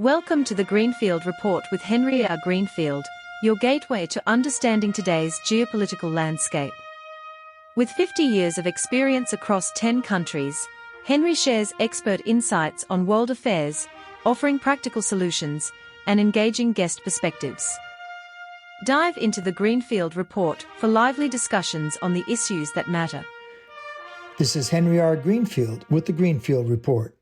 Welcome to the Greenfield Report with Henry R. Greenfield, your gateway to understanding today's geopolitical landscape. With 50 years of experience across 10 countries, Henry shares expert insights on world affairs, offering practical solutions and engaging guest perspectives. Dive into the Greenfield Report for lively discussions on the issues that matter. This is Henry R. Greenfield with the Greenfield Report.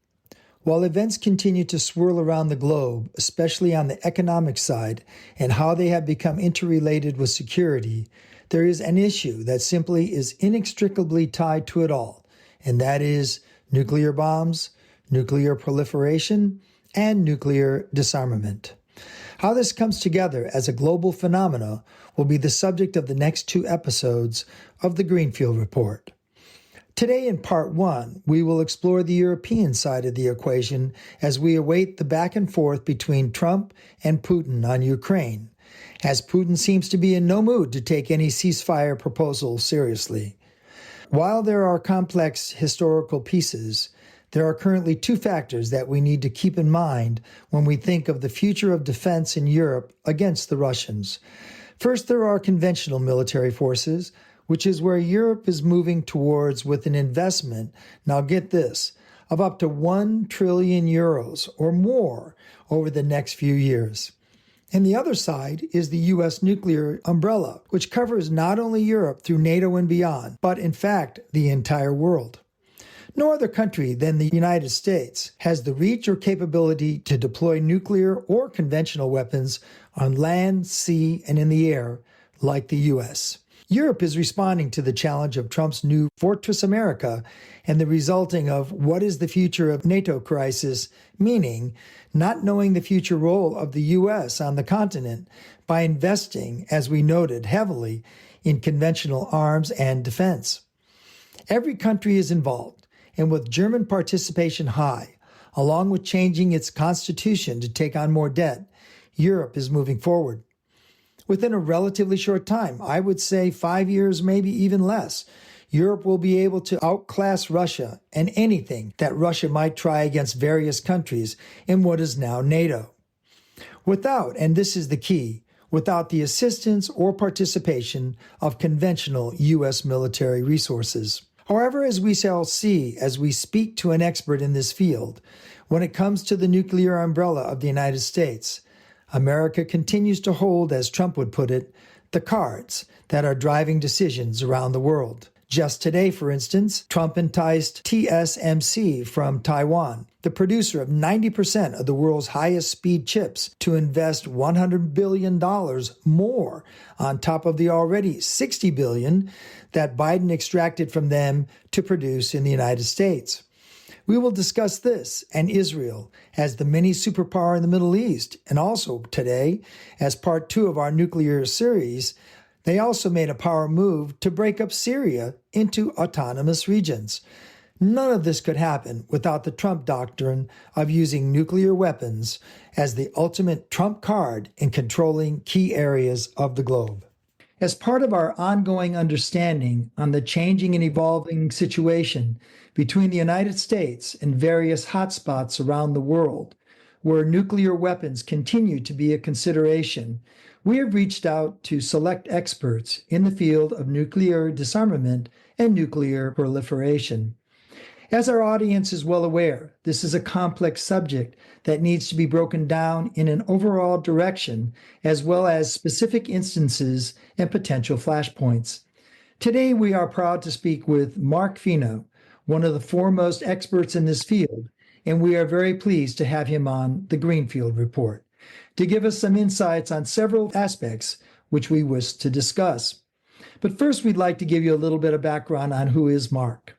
While events continue to swirl around the globe, especially on the economic side and how they have become interrelated with security, there is an issue that simply is inextricably tied to it all, and that is nuclear bombs, nuclear proliferation, and nuclear disarmament. How this comes together as a global phenomena will be the subject of the next two episodes of the Greenfield Report. Today in part one, we will explore the European side of the equation as we await the back and forth between Trump and Putin on Ukraine, as Putin seems to be in no mood to take any ceasefire proposal seriously. While there are complex historical pieces, there are currently two factors that we need to keep in mind when we think of the future of defense in Europe against the Russians. First, there are conventional military forces, which is where Europe is moving towards with an investment, now get this, of up to 1 trillion euros or more over the next few years. And the other side is the U.S. nuclear umbrella, which covers not only Europe through NATO and beyond, but in fact, the entire world. No other country than the United States has the reach or capability to deploy nuclear or conventional weapons on land, sea, and in the air like the U.S. Europe is responding to the challenge of Trump's new Fortress America and the resulting of what is the future of NATO crisis, meaning not knowing the future role of the U.S. on the continent by investing, as we noted, heavily in conventional arms and defense. Every country is involved, and with German participation high, along with changing its constitution to take on more debt, Europe is moving forward. Within a relatively short time, I would say 5 years, maybe even less, Europe will be able to outclass Russia and anything that Russia might try against various countries in what is now NATO. Without, and this is the key, without the assistance or participation of conventional U.S. military resources. However, as we shall see as we speak to an expert in this field, when it comes to the nuclear umbrella of the United States, America continues to hold, as Trump would put it, the cards that are driving decisions around the world. Just today, for instance, Trump enticed TSMC from Taiwan, the producer of 90% of the world's highest speed chips, to invest $100 billion more on top of the already $60 billion that Biden extracted from them to produce in the United States. We will discuss this and Israel as the mini superpower in the Middle East. And also today, as part two of our nuclear series, they also made a power move to break up Syria into autonomous regions. None of this could happen without the Trump doctrine of using nuclear weapons as the ultimate trump card in controlling key areas of the globe. As part of our ongoing understanding on the changing and evolving situation between the United States and various hotspots around the world, where nuclear weapons continue to be a consideration, we have reached out to select experts in the field of nuclear disarmament and nuclear proliferation. As our audience is well aware, this is a complex subject that needs to be broken down in an overall direction, as well as specific instances and potential flashpoints. Today, we are proud to speak with Marc Finaud, one of the foremost experts in this field, and we are very pleased to have him on the Greenfield Report to give us some insights on several aspects which we wish to discuss. But first, we'd like to give you a little bit of background on who is Marc.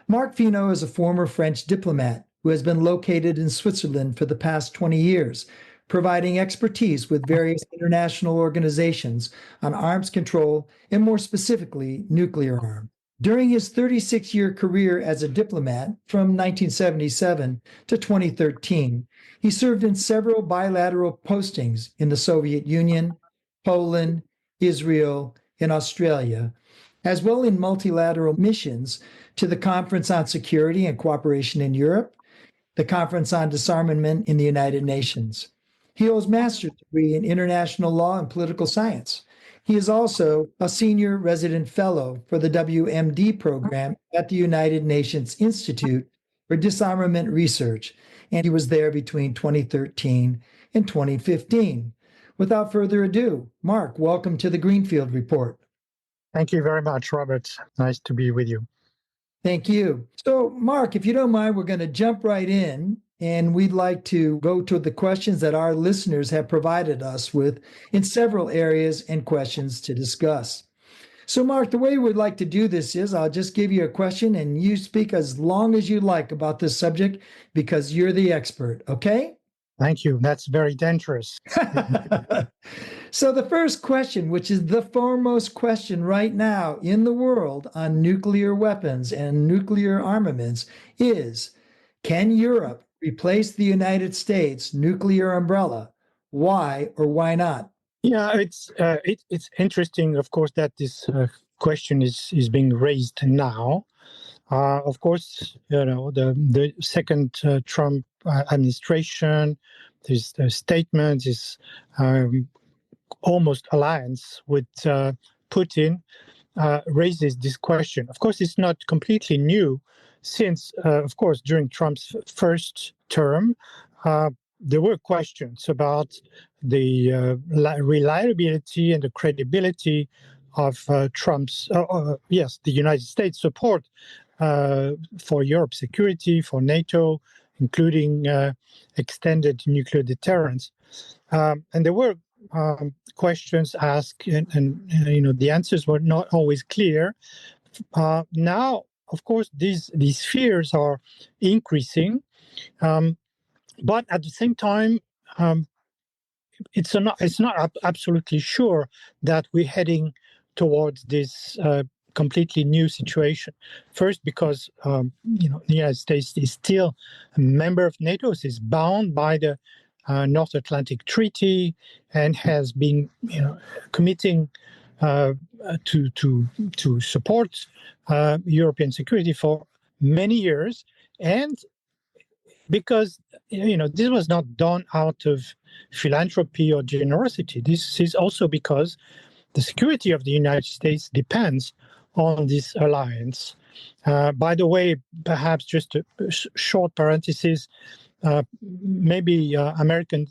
Marc Finaud is a former French diplomat who has been located in Switzerland for the past 20 years, providing expertise with various international organizations on arms control and more specifically, nuclear arms. During his 36-year career as a diplomat from 1977 to 2013, he served in several bilateral postings in the Soviet Union, Poland, Israel, and Australia, as well in multilateral missions to the Conference on Security and Cooperation in Europe the Conference on Disarmament in the United Nations. He holds a master's degree in international law and political science. He is also a senior resident fellow for the WMD program at the United Nations Institute for Disarmament Research, and he was there between 2013 and 2015. Without further ado, Marc, welcome to the Greenfield Report. Thank you very much, Robert. Nice to be with you. Thank you. So, Marc, if you don't mind, we're going to jump right in, and we'd like to go to the questions that our listeners have provided us with in several areas and questions to discuss. So, Marc, the way we'd like to do this is I'll just give you a question and you speak as long as you like about this subject because you're the expert, okay? Thank you. That's very dangerous. So the first question, which is the foremost question right now in the world on nuclear weapons and nuclear armaments is, can Europe replace the United States nuclear umbrella? Why or why not? Yeah, it's interesting, of course, that this question is being raised now. Of course, the second Trump administration, this statement, this almost alliance with Putin raises this question. Of course, it's not completely new since, of course, during Trump's first term, there were questions about the reliability and the credibility of Trump's, the United States support for Europe's security, for NATO, including extended nuclear deterrence. And there were questions asked, and the answers were not always clear. Now, of course, these fears are increasing, but at the same time, it's not absolutely sure that we're heading towards this completely new situation. First, because the United States is still a member of NATO, so is bound by the North Atlantic Treaty, and has been committing to support European security for many years, and because this was not done out of philanthropy or generosity. This is also because the security of the United States depends on this alliance. By the way, perhaps just a short parenthesis, maybe American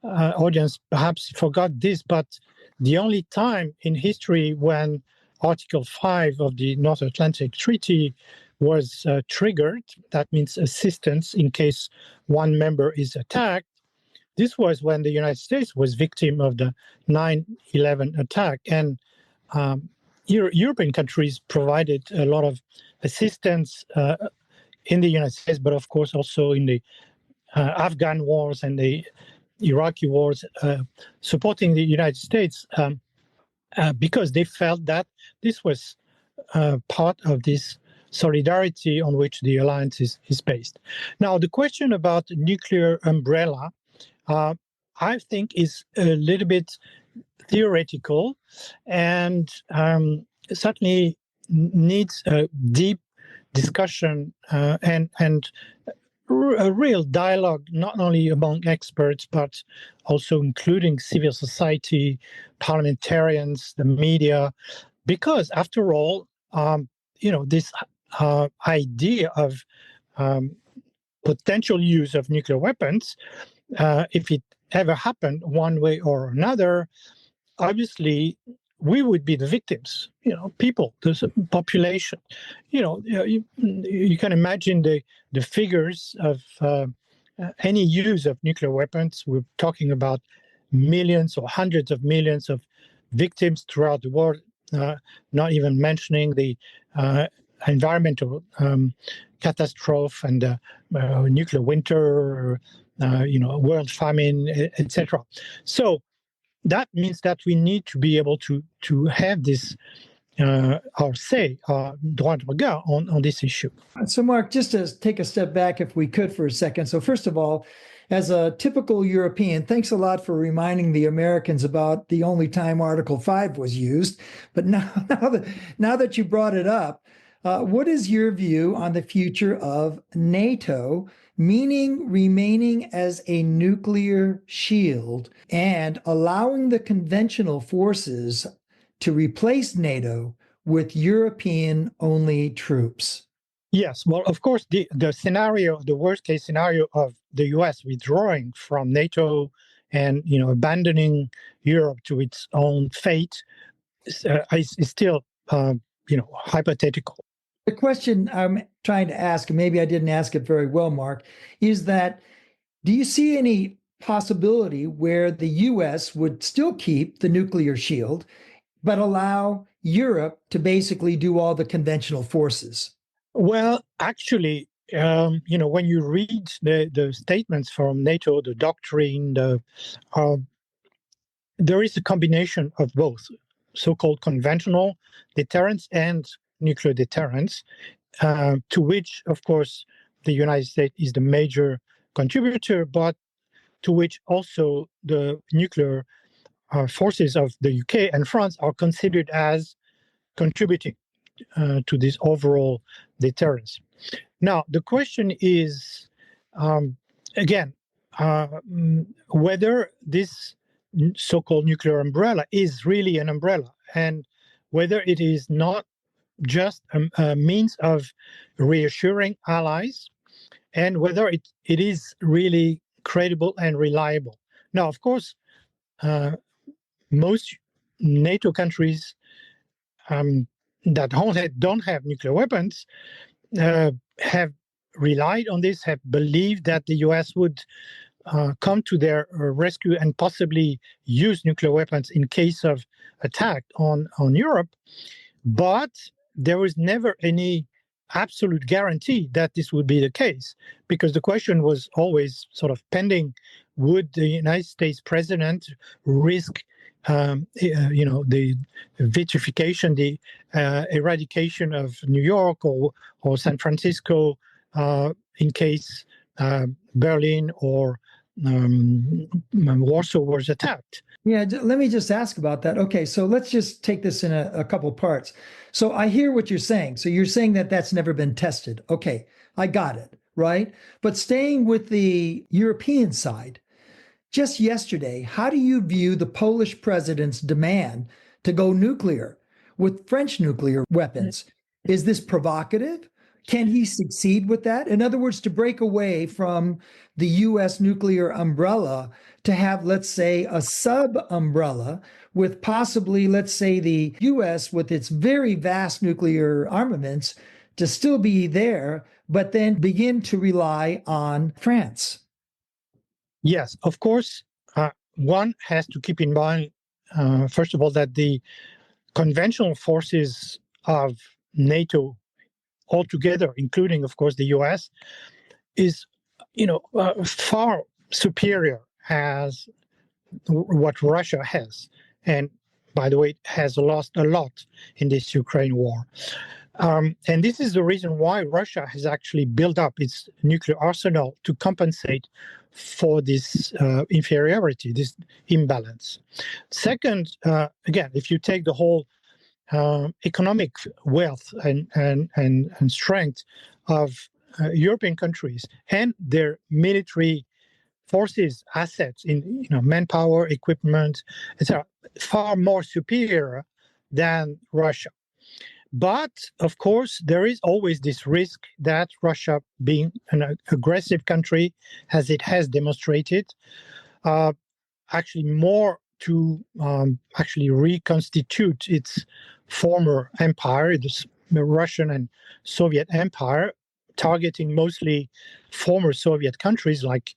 audience perhaps forgot this, but the only time in history when Article 5 of the North Atlantic Treaty was triggered, that means assistance in case one member is attacked, this was when the United States was victim of the 9/11 attack. And European countries provided a lot of assistance in the United States, but of course also in the Afghan wars and the Iraqi wars, supporting the United States because they felt that this was part of this solidarity on which the alliance is based. Now, the question about nuclear umbrella, I think, is a little bit theoretical and certainly needs a deep discussion and a real dialogue, not only among experts, but also including civil society, parliamentarians, the media, because after all, this idea of potential use of nuclear weapons, if it ever happened one way or another, obviously we would be the victims, people, the population. You can imagine the figures of any use of nuclear weapons. We're talking about millions or hundreds of millions of victims throughout the world, not even mentioning the environmental catastrophe and nuclear winter, world famine, etc. So that means that we need to be able to have this our say, droit de regard on this issue. So, Marc, just to take a step back, if we could, for a second. So, first of all, as a typical European, thanks a lot for reminding the Americans about the only time Article 5 was used. But now that you brought it up, What is your view on the future of NATO, meaning remaining as a nuclear shield and allowing the conventional forces to replace NATO with European-only troops? Yes, well, of course, the scenario, the worst case scenario of the U.S. withdrawing from NATO and abandoning Europe to its own fate is still hypothetical. The question I'm trying to ask, and maybe I didn't ask it very well, Marc, is that do you see any possibility where the US would still keep the nuclear shield, but allow Europe to basically do all the conventional forces? Well, actually, when you read the statements from NATO, the doctrine, there is a combination of both so-called conventional deterrence and nuclear deterrence, to which, of course, the United States is the major contributor, but to which also the nuclear forces of the UK and France are considered as contributing to this overall deterrence. Now, the question is, again, whether this so-called nuclear umbrella is really an umbrella, and whether it is not just a means of reassuring allies, and whether it is really credible and reliable. Now, of course, most NATO countries that don't have nuclear weapons have relied on this, have believed that the US would come to their rescue and possibly use nuclear weapons in case of attack on Europe. But there was never any absolute guarantee that this would be the case, because the question was always sort of pending: would the United States president risk the vitrification, the eradication of New York or San Francisco in case Berlin or Warsaw was attacked? Yeah, let me just ask about that. Okay, so let's just take this in a couple parts. So I hear what you're saying. So you're saying that that's never been tested. Okay, I got it, right? But staying with the European side, just yesterday, how do you view the Polish president's demand to go nuclear with French nuclear weapons? Is this provocative? Can he succeed with that? In other words, to break away from the US nuclear umbrella to have, let's say, a sub-umbrella with possibly, let's say, the US with its very vast nuclear armaments to still be there, but then begin to rely on France? Yes, of course. One has to keep in mind, first of all, that the conventional forces of NATO altogether, including, of course, the US, is, far superior as what Russia has. And by the way, it has lost a lot in this Ukraine war. And this is the reason why Russia has actually built up its nuclear arsenal to compensate for this inferiority, this imbalance. Second, again, if you take the whole economic wealth and strength of European countries and their military forces, assets in manpower, equipment, etc., far more superior than Russia. But of course, there is always this risk that Russia, being an aggressive country, as it has demonstrated, actually more to actually reconstitute its former empire, the Russian and Soviet Empire, targeting mostly former Soviet countries like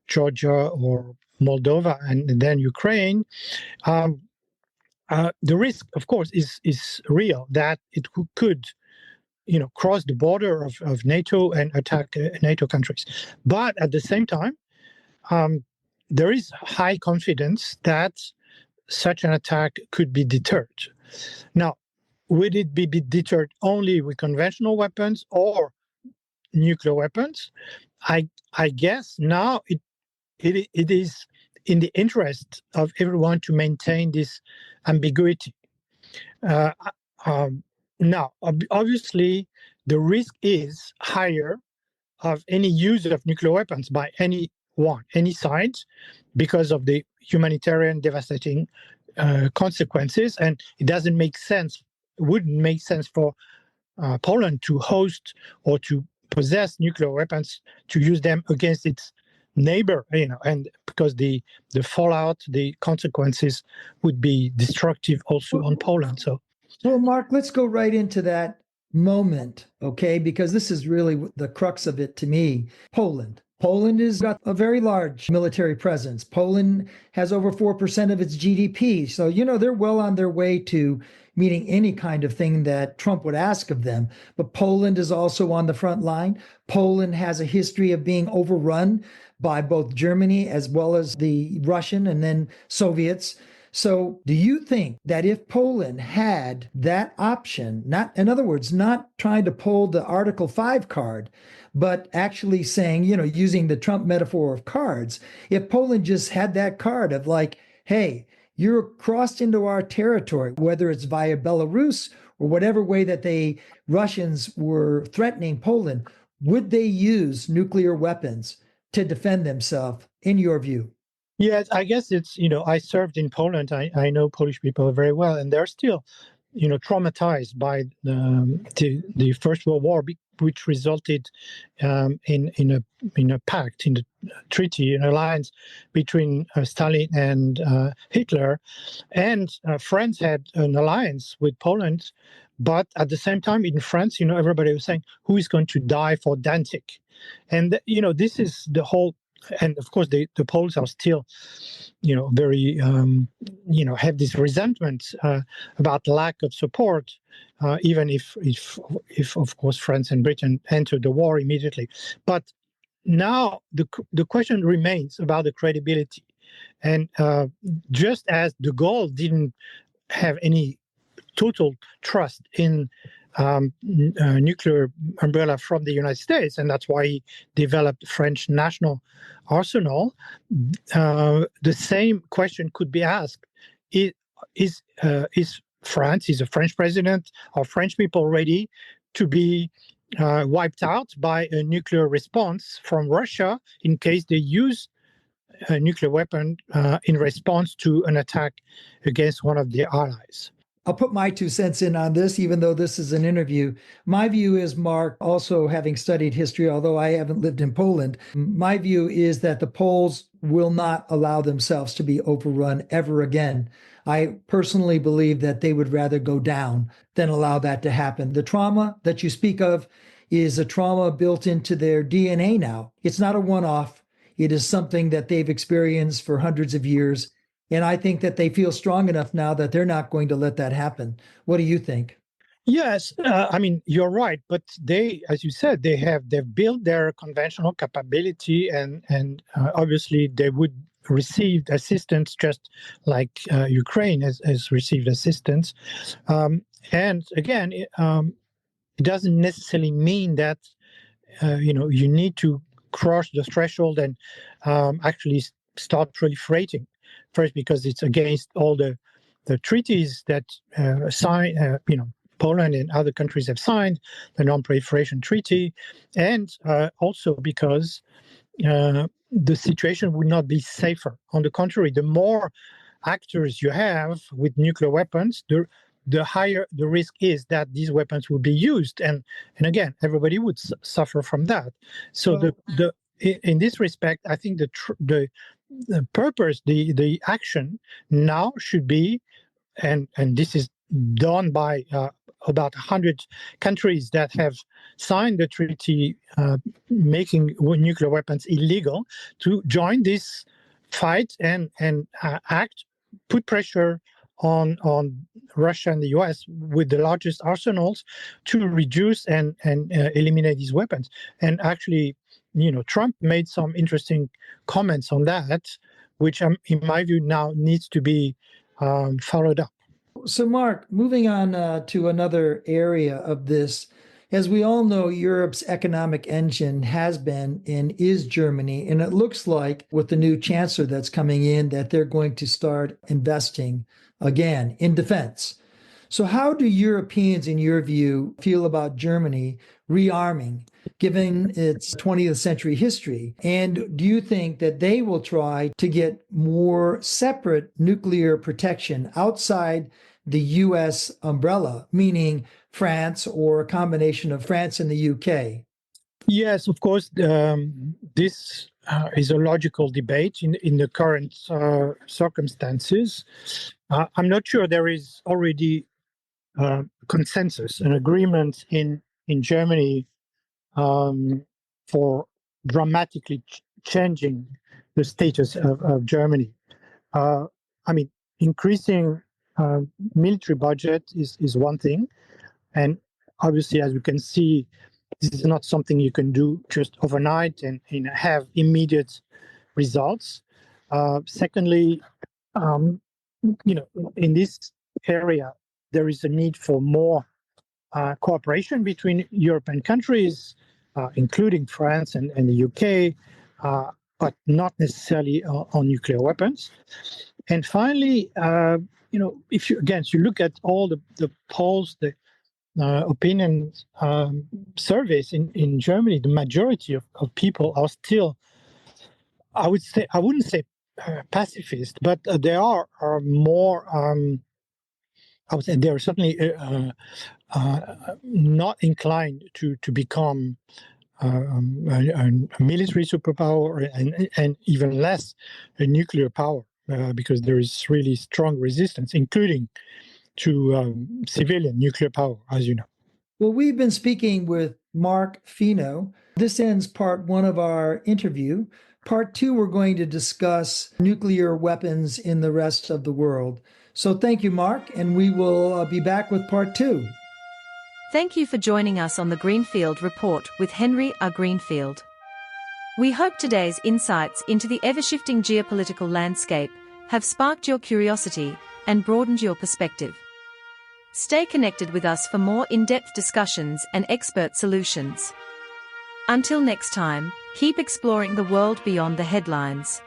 Georgia or Moldova and then Ukraine. The risk, of course, is real that it could, cross the border of NATO and attack NATO countries. But at the same time, there is high confidence that such an attack could be deterred. Now, would it be deterred only with conventional weapons or nuclear weapons? I guess now it is in the interest of everyone to maintain this ambiguity. Now, obviously, the risk is higher of any use of nuclear weapons by any side, because of the humanitarian devastating consequences. And it wouldn't make sense for Poland to host or to possess nuclear weapons to use them against its neighbor, and because the fallout, the consequences would be destructive also on Poland. So, well, Marc, let's go right into that moment, okay? Because this is really the crux of it to me. Poland. Poland has got a very large military presence. Poland has over 4% of its GDP. So, they're well on their way to meeting any kind of thing that Trump would ask of them. But Poland is also on the front line. Poland has a history of being overrun by both Germany as well as the Russian and then Soviets. So do you think that if Poland had that option, in other words, not trying to pull the Article 5 card, but actually saying, using the Trump metaphor of cards, if Poland just had that card of like, hey, you're crossed into our territory, whether it's via Belarus or whatever way that Russians were threatening Poland, would they use nuclear weapons to defend themselves, in your view? yes, I guess it's, I served in Poland. I know Polish people very well, and they're still, traumatized by the First World War, which resulted in a pact, in a treaty, an alliance between Stalin and Hitler. And France had an alliance with Poland, but at the same time in France, everybody was saying, who is going to die for Danzig? And this is the whole. And of course, the Poles are still, very, have this resentment about lack of support, even if of course France and Britain entered the war immediately. But now the question remains about the credibility, and just as de Gaulle didn't have any total trust in nuclear umbrella from the United States, and that's why he developed French national arsenal. The same question could be asked: Is France, is a French president, are French people ready to be wiped out by a nuclear response from Russia in case they use a nuclear weapon in response to an attack against one of their allies? I'll put my 2 cents in on this, even though this is an interview. My view is, Marc, also having studied history, although I haven't lived in Poland, my view is that the Poles will not allow themselves to be overrun ever again. I personally believe that they would rather go down than allow that to happen. The trauma that you speak of is a trauma built into their DNA now. It's not a one-off. It is something that they've experienced for hundreds of years. And I think that they feel strong enough now that they're not going to let that happen. What do you think? Yes, I mean, you're right, but they, as you said, they've built their conventional capability, and obviously they would receive assistance just like Ukraine has received assistance. And again, it doesn't necessarily mean that you need to cross the threshold and actually start proliferating. First, because it's against all the treaties that Poland and other countries have signed, the Non-Proliferation Treaty, and also because the situation would not be safer. On the contrary, the more actors you have with nuclear weapons, the higher the risk is that these weapons will be used, and again, everybody would suffer from that. So in this respect, I think the purpose, the action now should be, and this is done by about 100 countries that have signed the treaty making nuclear weapons illegal, to join this fight and act, put pressure on Russia and the US with the largest arsenals to reduce and eliminate these weapons. And actually, Trump made some interesting comments on that, which in my view now needs to be followed up. So, Marc, moving on to another area of this, as we all know, Europe's economic engine has been and is Germany. And it looks like with the new chancellor that's coming in, that they're going to start investing again in defense. So, how do Europeans, in your view, feel about Germany rearming, given its 20th century history? And do you think that they will try to get more separate nuclear protection outside the US umbrella, meaning France or a combination of France and the UK? Yes, of course, this is a logical debate in the current circumstances. I'm not sure there is already consensus, an agreement in Germany for dramatically changing the status of Germany. I mean, increasing military budget is one thing, and obviously, as we can see, this is not something you can do just overnight and have immediate results. Secondly, in this area, there is a need for more cooperation between European countries, including France and the UK, but not necessarily on nuclear weapons. And finally, if you look at all the polls, the opinion surveys in Germany, the majority of people are still, I wouldn't say pacifist, but they are more, I would say they are certainly not inclined to become a military superpower and even less a nuclear power, because there is really strong resistance, including to civilian nuclear power, as you know. Well, we've been speaking with Marc Finaud. This ends part one of our interview. Part two, we're going to discuss nuclear weapons in the rest of the world. So thank you, Marc, and we will be back with part two. Thank you for joining us on the Greenfield Report with Henry R. Greenfield. We hope today's insights into the ever-shifting geopolitical landscape have sparked your curiosity and broadened your perspective. Stay connected with us for more in-depth discussions and expert solutions. Until next time, keep exploring the world beyond the headlines.